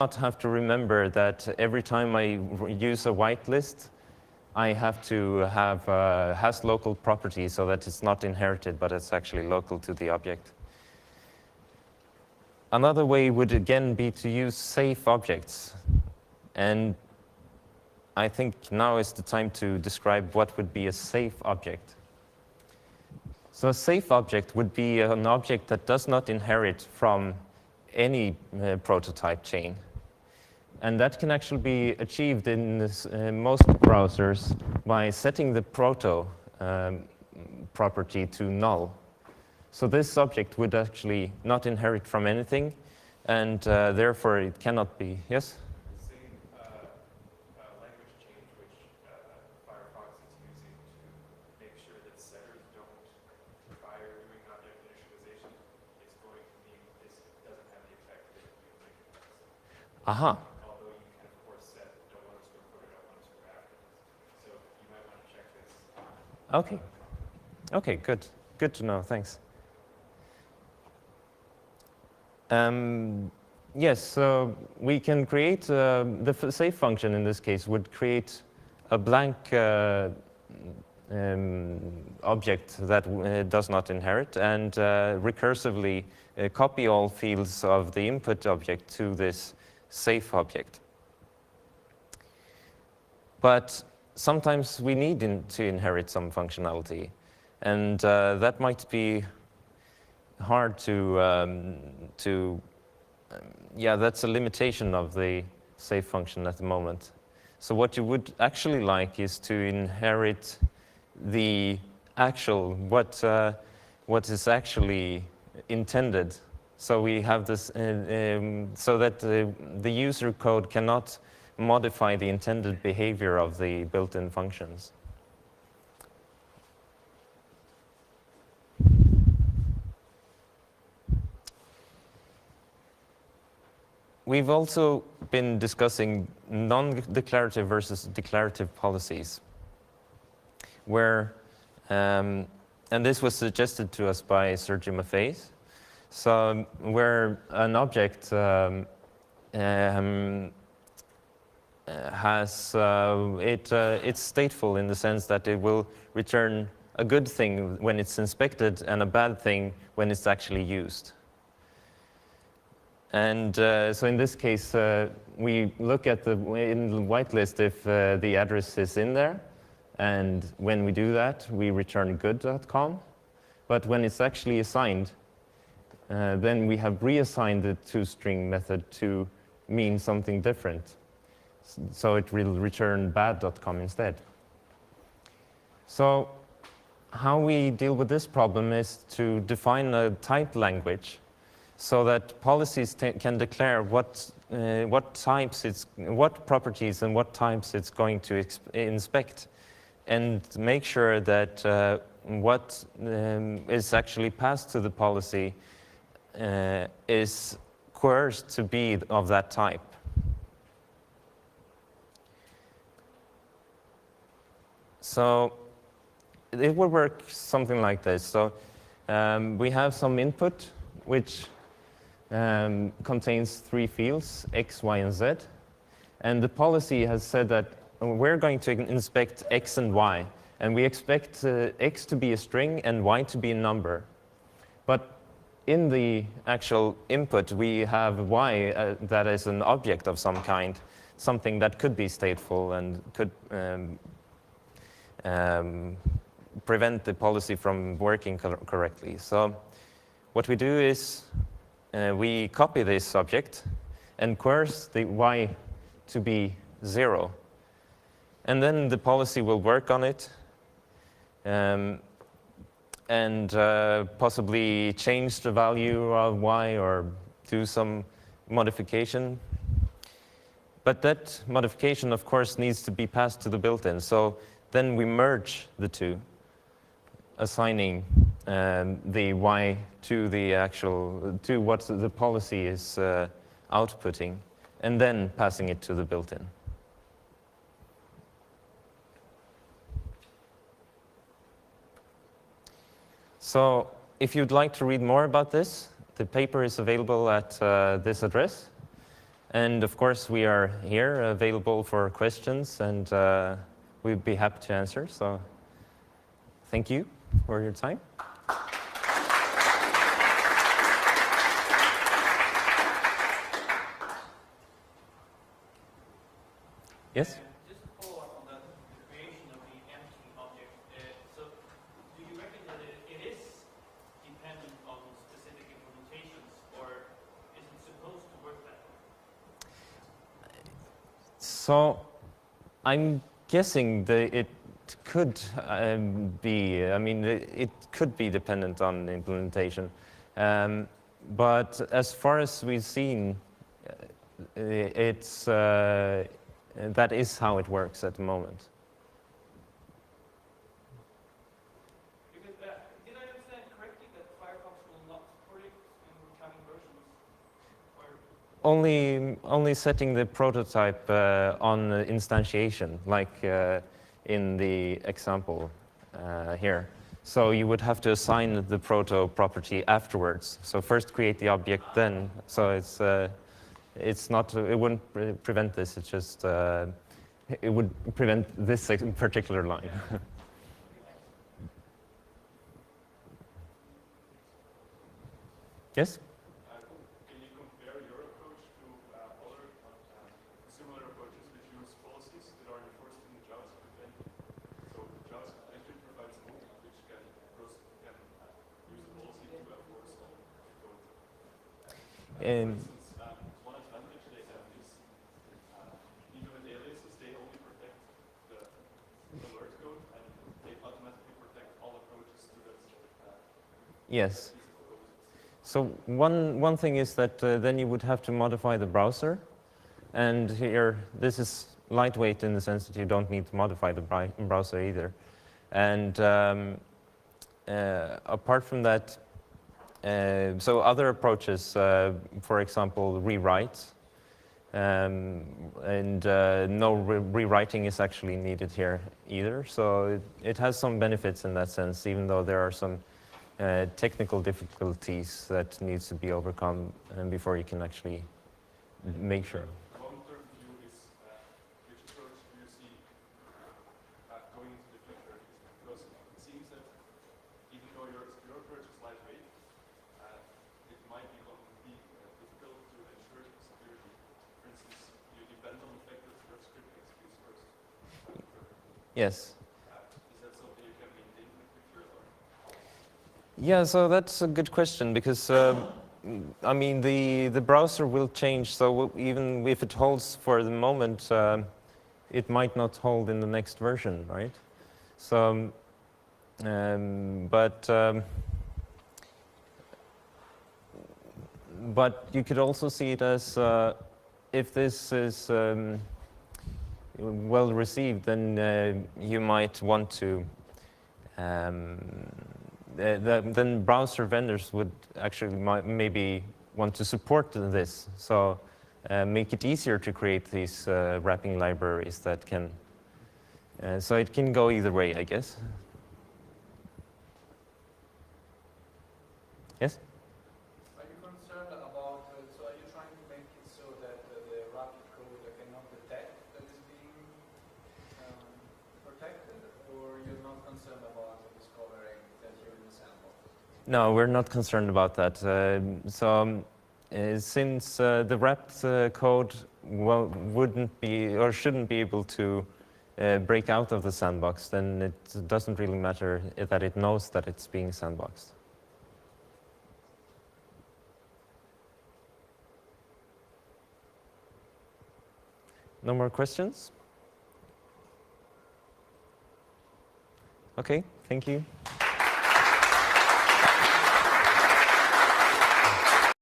not have to remember that every time I use a whitelist, I have to have has local property so that it's not inherited, but it's actually local to the object. Another way would again be to use safe objects. And I think now is the time to describe what would be a safe object. So a safe object would be an object that does not inherit from any prototype chain. And that can actually be achieved in this, most browsers by setting the proto property to null. So this object would actually not inherit from anything, and therefore it cannot be. Yes? The same language change which Firefox is using to make sure that setters don't, prior to doing object initialization, it's going to mean this doesn't have the effect that you think it does. Aha. Although you can, of course, set don't want to store footer, don't want to store afterwards. So you might want to check this. Okay. Okay, good. Good to know. Thanks. Yes, so we can create, the save function in this case would create a blank object that does not inherit and recursively copy all fields of the input object to this safe object. But sometimes we need to inherit some functionality, and that might be hard yeah, that's a limitation of the save function at the moment. So what you would actually like is to inherit the actual, what is actually intended. So we have this, so that the user code cannot modify the intended behavior of the built-in functions. We've also been discussing non-declarative versus declarative policies, where, and this was suggested to us by Sergio Maffei, so where an object has, it's stateful in the sense that it will return a good thing when it's inspected and a bad thing when it's actually used. And so in this case, we look at in the whitelist if the address is in there. And when we do that, we return good.com. But when it's actually assigned, then we have reassigned the toString method to mean something different. So it will return bad.com instead. So how we deal with this problem is to define a type language so that policies can declare what properties and what types it's going to inspect, and make sure that what is actually passed to the policy is coerced to be of that type. So it will work something like this. So we have some input, which contains 3 fields, X, Y, and Z. And the policy has said that we're going to inspect X and Y. And we expect X to be a string and Y to be a number. But in the actual input, we have Y that is an object of some kind, something that could be stateful and could prevent the policy from working correctly. So what we do is we copy this object and coerce the Y to be 0. And then the policy will work on it and possibly change the value of Y or do some modification. But that modification, of course, needs to be passed to the built-in. So then we merge the two, assigning the Y to the actual, to what the policy is outputting, and then passing it to the built-in. So if you'd like to read more about this, the paper is available at this address. And of course, we are here available for questions, and we'd be happy to answer. So thank you for your time. Yes? Just to follow up on that, the creation of the empty object. So do you reckon that it is dependent on specific implementations, or is it supposed to work that way? So I'm guessing that it could be, I mean, it could be dependent on implementation. But as far as we've seen, it's that is how it works at the moment. Because, did I understand correctly that Firefox will not support it in coming versions? Or Only setting the prototype on instantiation, like in the example here. So you would have to assign the proto property afterwards. So first create the object, then. So it's not. It wouldn't prevent this. It's just it would prevent this particular line. Yes. Can you compare your approach to other similar approaches which use policies that are enforced in the JavaScript engine? So JavaScript engine provides a mode which can use a policy to enforce code. For instance, one advantage they have is even with aliases, they only protect the alert code, and they automatically protect all approaches to that. Yes. So one thing is that then you would have to modify the browser, and here this is lightweight in the sense that you don't need to modify the browser either. And apart from that, so other approaches, for example, rewrite, and no rewriting is actually needed here either. So it has some benefits in that sense, even though there are some technical difficulties that needs to be overcome before you can actually make sure. Long-term view is which approach do you see going into the future? Because it seems that even though your approach is lightweight, it might become difficult to ensure security. For instance, you depend on the fact that your script executes first. Yes. Is that something you can maintain in the future? Or? Yeah, so that's a good question because I mean the browser will change. So even if it holds for the moment, it might not hold in the next version, right? So, but you could also see it as if this is well received, then you might want to. Then browser vendors would actually maybe want to support this. So make it easier to create these wrapping libraries that can. So it can go either way, I guess. Yes? Are you concerned about, so are you trying to make it so that the wrapped code cannot detect that is being protected, or you're not concerned about discovering that you're in the sandbox? No, we're not concerned about that. Since the wrapped code wouldn't be or shouldn't be able to break out of the sandbox, then it doesn't really matter that it knows that it's being sandboxed. No more questions? Okay, thank you.